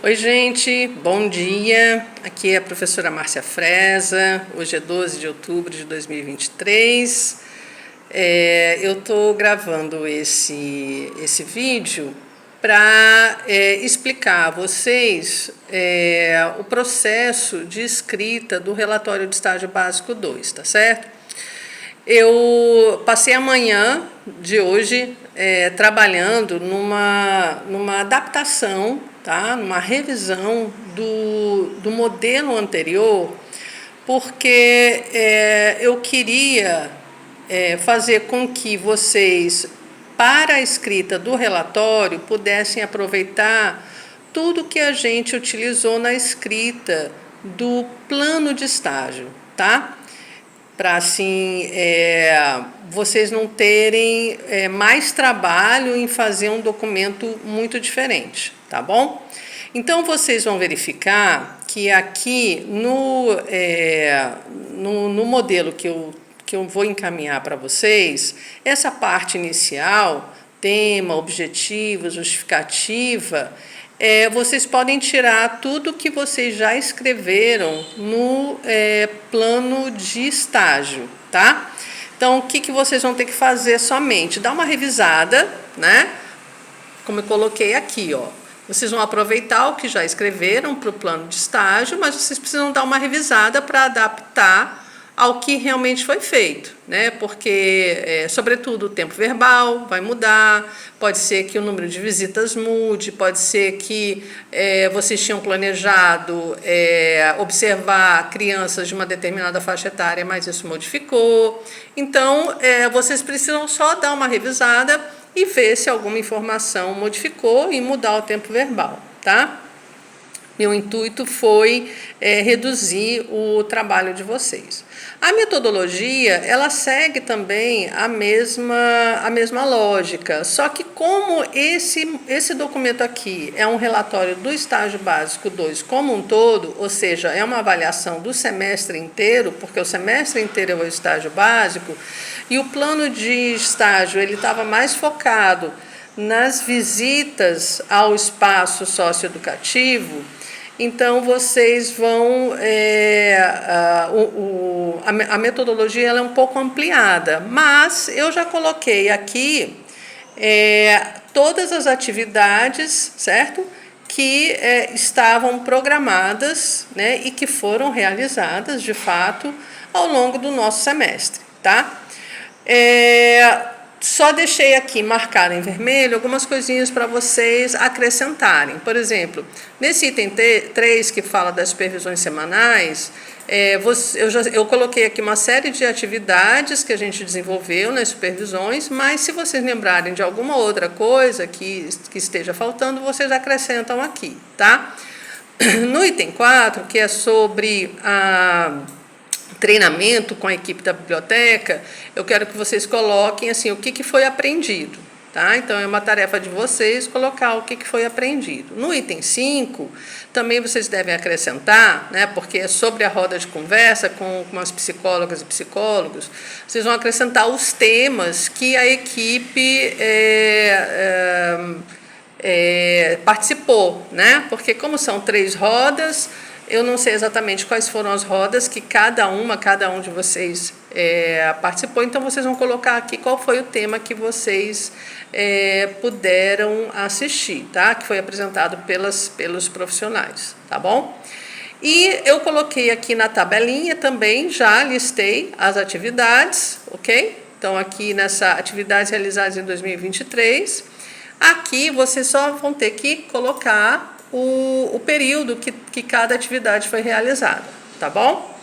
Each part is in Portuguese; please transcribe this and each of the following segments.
Oi, gente, bom dia. Aqui é a professora Márcia Freza. Hoje é 12 de outubro de 2023. Eu estou gravando esse vídeo para explicar a vocês o processo de escrita do relatório de estágio básico 2, tá certo? Eu passei a manhã de hoje trabalhando numa adaptação, tá? Numa revisão do modelo anterior, porque eu queria fazer com que vocês, para a escrita do relatório, pudessem aproveitar tudo que a gente utilizou na escrita do plano de estágio, tá? Para assim vocês não terem mais trabalho em fazer um documento muito diferente, tá bom? Então vocês vão verificar que aqui no modelo que eu vou encaminhar para vocês, essa parte inicial, tema, objetivo, justificativa, vocês podem tirar tudo que vocês já escreveram no plano de estágio, tá? Então, o que vocês vão ter que fazer somente? Dar uma revisada, né? Como eu coloquei aqui, ó. Vocês vão aproveitar o que já escreveram para o plano de estágio, mas vocês precisam dar uma revisada para adaptar ao que realmente foi feito, né? Porque, sobretudo, o tempo verbal vai mudar, pode ser que o número de visitas mude, pode ser que vocês tinham planejado observar crianças de uma determinada faixa etária, mas isso modificou. Então, vocês precisam só dar uma revisada e ver se alguma informação modificou e mudar o tempo verbal, tá? Meu intuito foi reduzir o trabalho de vocês. A metodologia, ela segue também a mesma lógica, só que como esse documento aqui é um relatório do estágio básico 2 como um todo, ou seja, é uma avaliação do semestre inteiro, porque o semestre inteiro é o estágio básico, e o plano de estágio ele estava mais focado nas visitas ao espaço socioeducativo. Então, vocês vão... a metodologia ela é um pouco ampliada, mas eu já coloquei aqui todas as atividades, certo? Que estavam programadas, né, e que foram realizadas, de fato, ao longo do nosso semestre, tá? Só deixei aqui marcado em vermelho algumas coisinhas para vocês acrescentarem. Por exemplo, nesse item 3, que fala das supervisões semanais, eu coloquei aqui uma série de atividades que a gente desenvolveu nas supervisões, mas se vocês lembrarem de alguma outra coisa que esteja faltando, vocês acrescentam aqui, tá? No item 4, que é sobre treinamento com a equipe da biblioteca, eu quero que vocês coloquem assim, o que foi aprendido, tá? Então, é uma tarefa de vocês colocar o que foi aprendido. No item 5, também vocês devem acrescentar, né, porque é sobre a roda de conversa com as psicólogas e psicólogos, vocês vão acrescentar os temas que a equipe participou, né? Porque como são 3 rodas, eu não sei exatamente quais foram as rodas que cada um de vocês participou, então vocês vão colocar aqui qual foi o tema que vocês puderam assistir, tá? Que foi apresentado pelos profissionais, tá bom? E eu coloquei aqui na tabelinha também, já listei as atividades, ok? Então, aqui nessa atividades realizadas em 2023, aqui vocês só vão ter que colocar o período que cada atividade foi realizada, tá bom?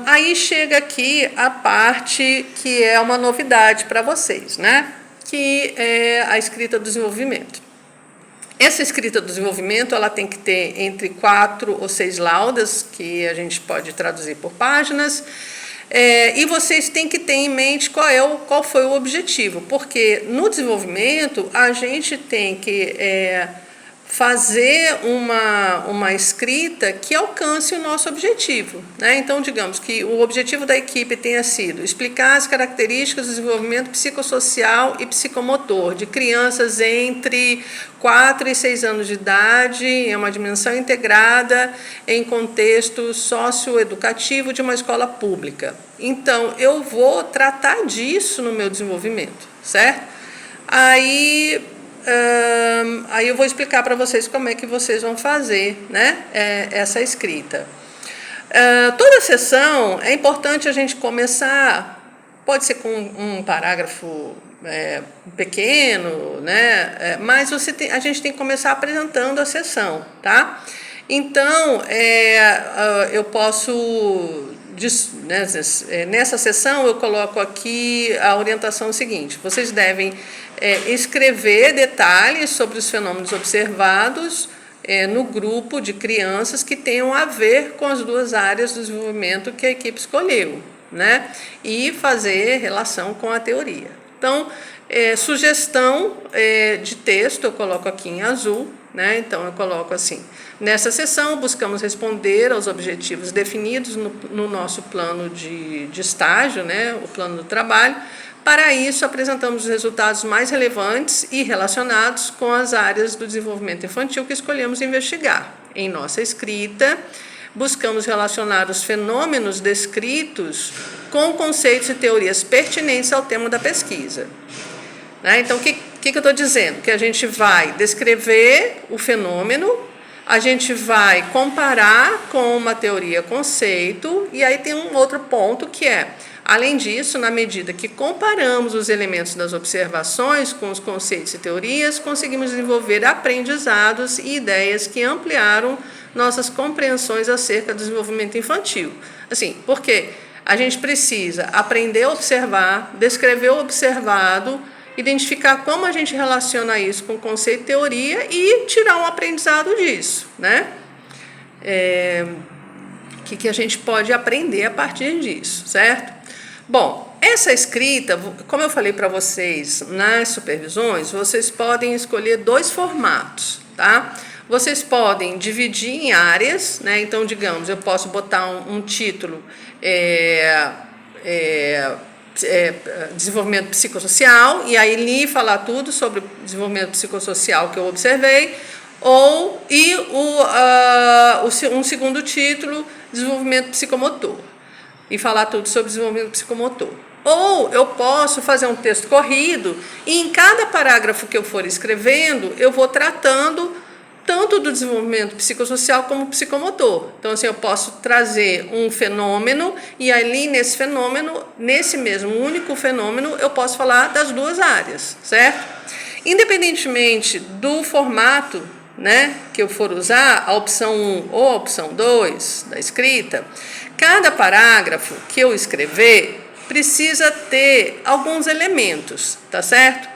Aí chega aqui a parte que é uma novidade para vocês, né? Que é a escrita do desenvolvimento. Essa escrita do desenvolvimento ela tem que ter entre 4 ou 6 laudas, que a gente pode traduzir por páginas, e vocês têm que ter em mente qual foi o objetivo, porque no desenvolvimento a gente tem que fazer uma escrita que alcance o nosso objetivo, né? Então, digamos que o objetivo da equipe tenha sido explicar as características do desenvolvimento psicossocial e psicomotor de crianças entre 4 e 6 anos de idade, em uma dimensão integrada em contexto socioeducativo de uma escola pública. Então, eu vou tratar disso no meu desenvolvimento, certo? Aí eu vou explicar para vocês como é que vocês vão fazer, né, essa escrita. Toda sessão é importante a gente começar, pode ser com um parágrafo pequeno, né, mas a gente tem que começar apresentando a sessão, tá? Então, eu posso... Nessa sessão eu coloco aqui a orientação seguinte: vocês devem escrever detalhes sobre os fenômenos observados no grupo de crianças que tenham a ver com as duas áreas do desenvolvimento que a equipe escolheu, né? E fazer relação com a teoria. Então, sugestão de texto eu coloco aqui em azul, né? Então eu coloco assim: nessa sessão buscamos responder aos objetivos definidos no nosso plano de estágio, né? O plano do trabalho. Para isso, apresentamos os resultados mais relevantes e relacionados com as áreas do desenvolvimento infantil que escolhemos investigar. Em nossa escrita, buscamos relacionar os fenômenos descritos com conceitos e teorias pertinentes ao tema da pesquisa. Então, o que eu estou dizendo? Que a gente vai descrever o fenômeno, a gente vai comparar com uma teoria-conceito, e aí tem um outro ponto que além disso, na medida que comparamos os elementos das observações com os conceitos e teorias, conseguimos desenvolver aprendizados e ideias que ampliaram nossas compreensões acerca do desenvolvimento infantil. Assim, porque a gente precisa aprender a observar, descrever o observado, identificar como a gente relaciona isso com conceito e teoria e tirar um aprendizado disso, né? O que a gente pode aprender a partir disso, certo? Bom, essa escrita, como eu falei para vocês nas supervisões, vocês podem escolher 2 formatos, tá? Vocês podem dividir em áreas, né? Então, digamos, eu posso botar um título desenvolvimento psicossocial, e aí li falar tudo sobre o desenvolvimento psicossocial que eu observei, um segundo título, desenvolvimento psicomotor, e falar tudo sobre desenvolvimento psicomotor. Ou eu posso fazer um texto corrido, e em cada parágrafo que eu for escrevendo, eu vou tratando tanto do desenvolvimento psicossocial como psicomotor. Então, assim, eu posso trazer um fenômeno, e ali nesse fenômeno, nesse mesmo único fenômeno, eu posso falar das duas áreas, certo? Independentemente do formato, né, que eu for usar, a opção 1 ou a opção 2 da escrita, cada parágrafo que eu escrever precisa ter alguns elementos, tá certo?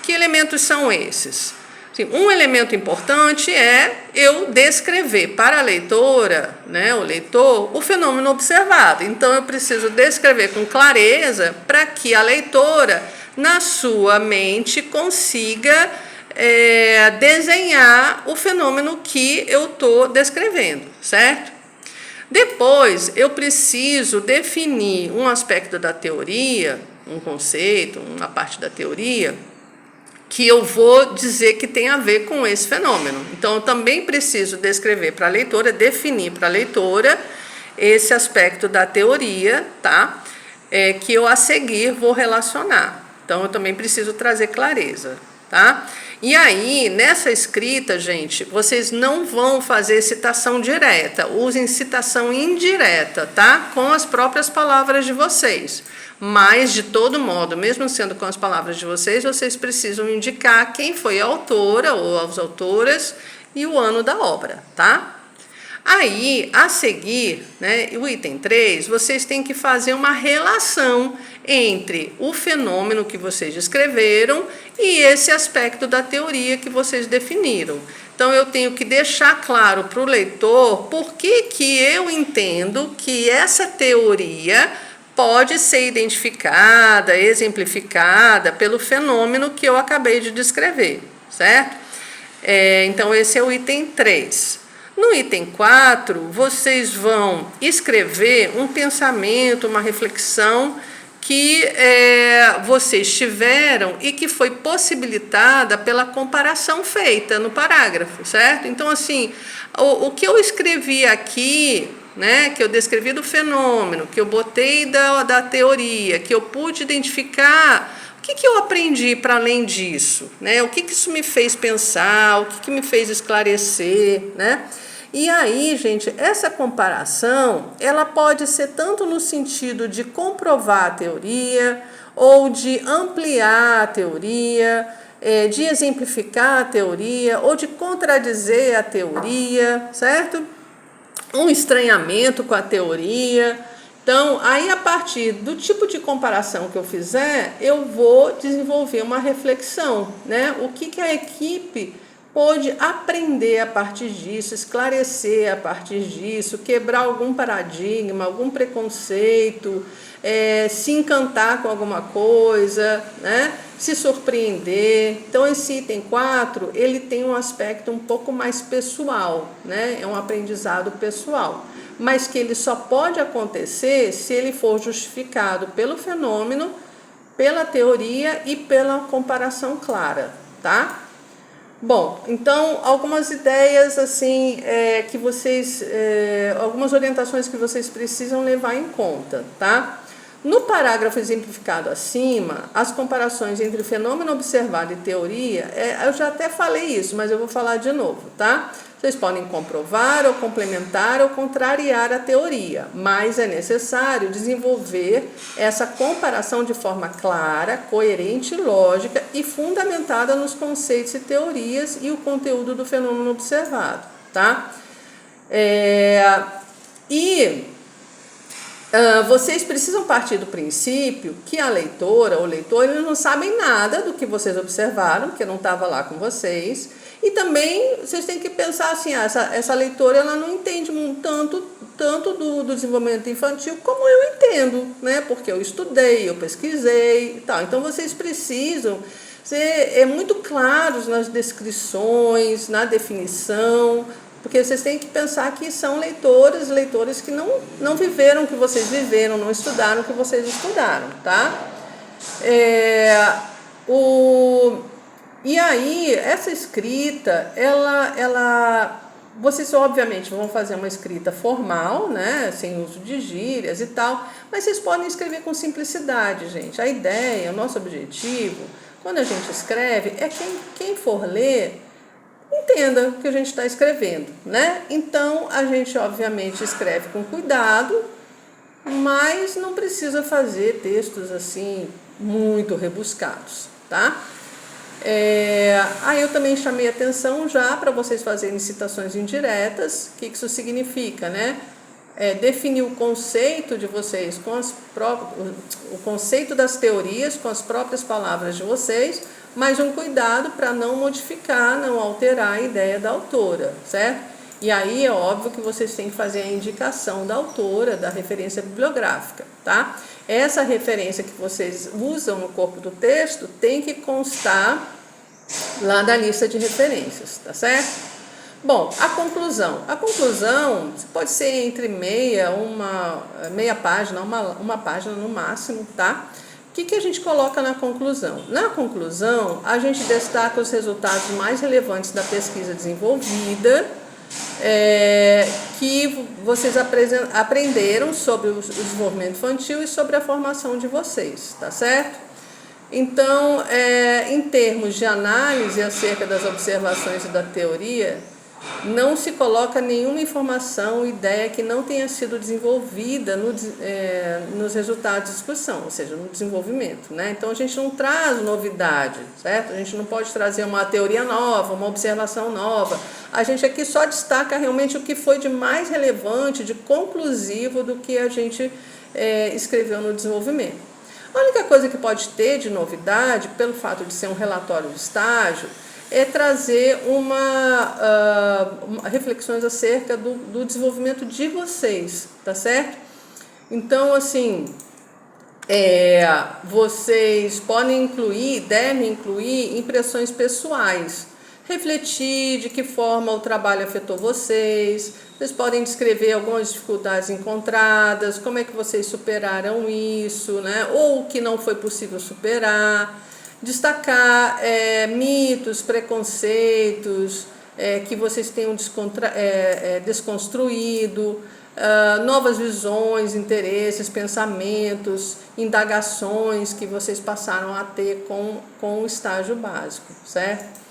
Que elementos são esses? Um elemento importante é eu descrever para a leitora, né, o leitor, o fenômeno observado. Então, eu preciso descrever com clareza para que a leitora, na sua mente, consiga desenhar o fenômeno que eu estou descrevendo, certo? Depois, eu preciso definir um aspecto da teoria, um conceito, uma parte da teoria, que eu vou dizer que tem a ver com esse fenômeno. Então, eu também preciso descrever para a leitora, definir para a leitora esse aspecto da teoria, tá? Que eu a seguir vou relacionar. Então, eu também preciso trazer clareza, tá? E aí, nessa escrita, gente, vocês não vão fazer citação direta, usem citação indireta, tá? Com as próprias palavras de vocês. Mas, de todo modo, mesmo sendo com as palavras de vocês, vocês precisam indicar quem foi a autora ou as autoras e o ano da obra, tá? Aí, a seguir, né, o item 3, vocês têm que fazer uma relação entre o fenômeno que vocês descreveram e esse aspecto da teoria que vocês definiram. Então, eu tenho que deixar claro para o leitor por que eu entendo que essa teoria pode ser identificada, exemplificada pelo fenômeno que eu acabei de descrever, certo? Então, esse é o item 3. No item 4, vocês vão escrever um pensamento, uma reflexão que vocês tiveram e que foi possibilitada pela comparação feita no parágrafo, certo? Então, assim, o que eu escrevi aqui, né, que eu descrevi do fenômeno, que eu botei da teoria, que eu pude identificar o que eu aprendi para além disso, né? O que isso me fez pensar, o que me fez esclarecer, né? E aí, gente, essa comparação, ela pode ser tanto no sentido de comprovar a teoria, ou de ampliar a teoria, de exemplificar a teoria, ou de contradizer a teoria, certo? Um estranhamento com a teoria. Então, aí a partir do tipo de comparação que eu fizer, eu vou desenvolver uma reflexão, né? O que a equipe pode aprender a partir disso, esclarecer a partir disso, quebrar algum paradigma, algum preconceito, se encantar com alguma coisa, né? Se surpreender. Então, esse item 4, ele tem um aspecto um pouco mais pessoal, né? É um aprendizado pessoal, mas que ele só pode acontecer se ele for justificado pelo fenômeno, pela teoria e pela comparação clara, tá? Bom, então, algumas ideias, assim, que vocês, algumas orientações que vocês precisam levar em conta, tá? No parágrafo exemplificado acima, as comparações entre fenômeno observado e teoria, eu já até falei isso, mas eu vou falar de novo, tá? Vocês podem comprovar ou complementar ou contrariar a teoria, mas é necessário desenvolver essa comparação de forma clara, coerente, lógica e fundamentada nos conceitos e teorias e o conteúdo do fenômeno observado, tá? Vocês precisam partir do princípio que a leitora ou leitor, eles não sabem nada do que vocês observaram, porque não estava lá com vocês. E também vocês têm que pensar assim, essa leitora ela não entende tanto do desenvolvimento infantil como eu entendo, né? Porque eu estudei, eu pesquisei e tal. Então vocês precisam ser muito claros nas descrições, na definição, porque vocês têm que pensar que são leitores que não viveram o que vocês viveram, não estudaram o que vocês estudaram, tá? E aí, essa escrita, vocês obviamente vão fazer uma escrita formal, né, sem uso de gírias e tal, mas vocês podem escrever com simplicidade, gente. A ideia, o nosso objetivo, quando a gente escreve, é quem for ler entenda o que a gente está escrevendo, né? Então, a gente obviamente escreve com cuidado, mas não precisa fazer textos assim muito rebuscados, tá? Aí eu também chamei atenção já para vocês fazerem citações indiretas. O que isso significa, né? Definir o conceito de vocês o conceito das teorias com as próprias palavras de vocês, mas um cuidado para não modificar, não alterar a ideia da autora, certo? E aí é óbvio que vocês têm que fazer a indicação da autora, da referência bibliográfica, tá? Essa referência que vocês usam no corpo do texto tem que constar lá da lista de referências, tá certo? Bom, a conclusão. A conclusão pode ser entre meia página, uma página no máximo, tá? O que a gente coloca na conclusão? Na conclusão, a gente destaca os resultados mais relevantes da pesquisa desenvolvida, que vocês aprenderam sobre o desenvolvimento infantil e sobre a formação de vocês, tá certo? Então, em termos de análise acerca das observações e da teoria, não se coloca nenhuma informação, ideia que não tenha sido desenvolvida nos resultados de discussão, ou seja, no desenvolvimento, né? Então, a gente não traz novidade, certo? A gente não pode trazer uma teoria nova, uma observação nova. A gente aqui só destaca realmente o que foi de mais relevante, de conclusivo do que a gente escreveu no desenvolvimento. A única coisa que pode ter de novidade, pelo fato de ser um relatório de estágio, é trazer reflexões acerca do desenvolvimento de vocês, tá certo? Então, assim, vocês podem devem incluir impressões pessoais refletir de que forma o trabalho afetou vocês. Vocês podem descrever algumas dificuldades encontradas, como é que vocês superaram isso, né? Ou o que não foi possível superar. Destacar mitos, preconceitos que vocês tenham desconstruído, novas visões, interesses, pensamentos, indagações que vocês passaram a ter com o estágio básico, certo?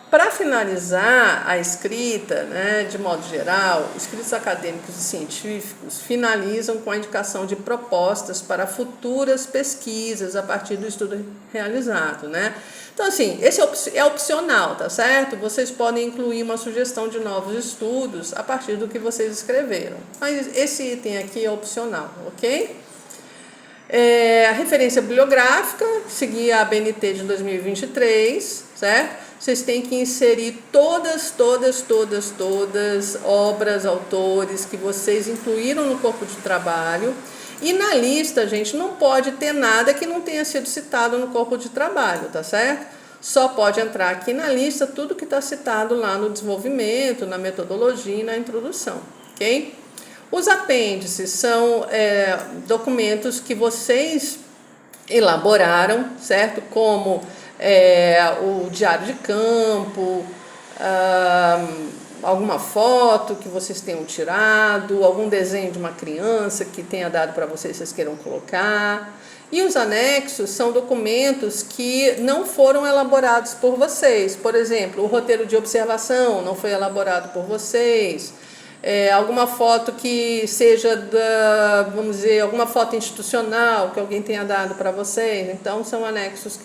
Para finalizar a escrita, né, de modo geral, escritos acadêmicos e científicos finalizam com a indicação de propostas para futuras pesquisas a partir do estudo realizado, né? Então, assim, esse é opcional, tá certo? Vocês podem incluir uma sugestão de novos estudos a partir do que vocês escreveram. Mas esse item aqui é opcional, ok? A referência bibliográfica, seguir a ABNT de 2023, certo? Vocês têm que inserir todas obras, autores que vocês incluíram no corpo de trabalho. E na lista, gente, não pode ter nada que não tenha sido citado no corpo de trabalho, tá certo? Só pode entrar aqui na lista tudo que está citado lá no desenvolvimento, na metodologia e na introdução, ok? Os apêndices são documentos que vocês elaboraram, certo? Como o diário de campo, alguma foto que vocês tenham tirado, algum desenho de uma criança que tenha dado para vocês queiram colocar. E os anexos são documentos que não foram elaborados por vocês. Por exemplo, o roteiro de observação não foi elaborado por vocês. Alguma foto que seja vamos dizer, alguma foto institucional que alguém tenha dado para vocês. Então, são anexos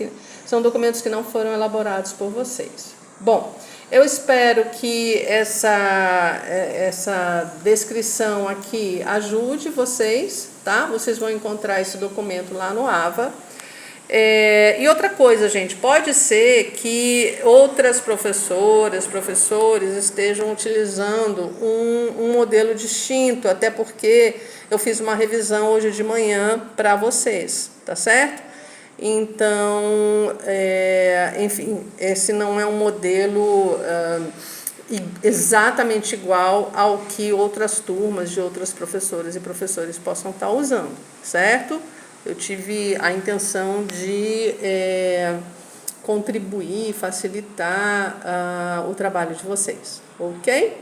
são documentos que não foram elaborados por vocês. Bom, eu espero que essa descrição aqui ajude vocês, tá? Vocês vão encontrar esse documento lá no AVA. E outra coisa, gente, pode ser que outras professores estejam utilizando um modelo distinto, até porque eu fiz uma revisão hoje de manhã para vocês, tá certo? Então, enfim, esse não é um modelo exatamente igual ao que outras turmas de outras professoras e professores possam estar usando, certo? Eu tive a intenção de contribuir, facilitar o trabalho de vocês, ok?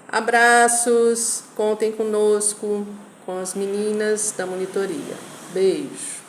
Abraços, contem conosco, com as meninas da monitoria. Beijo!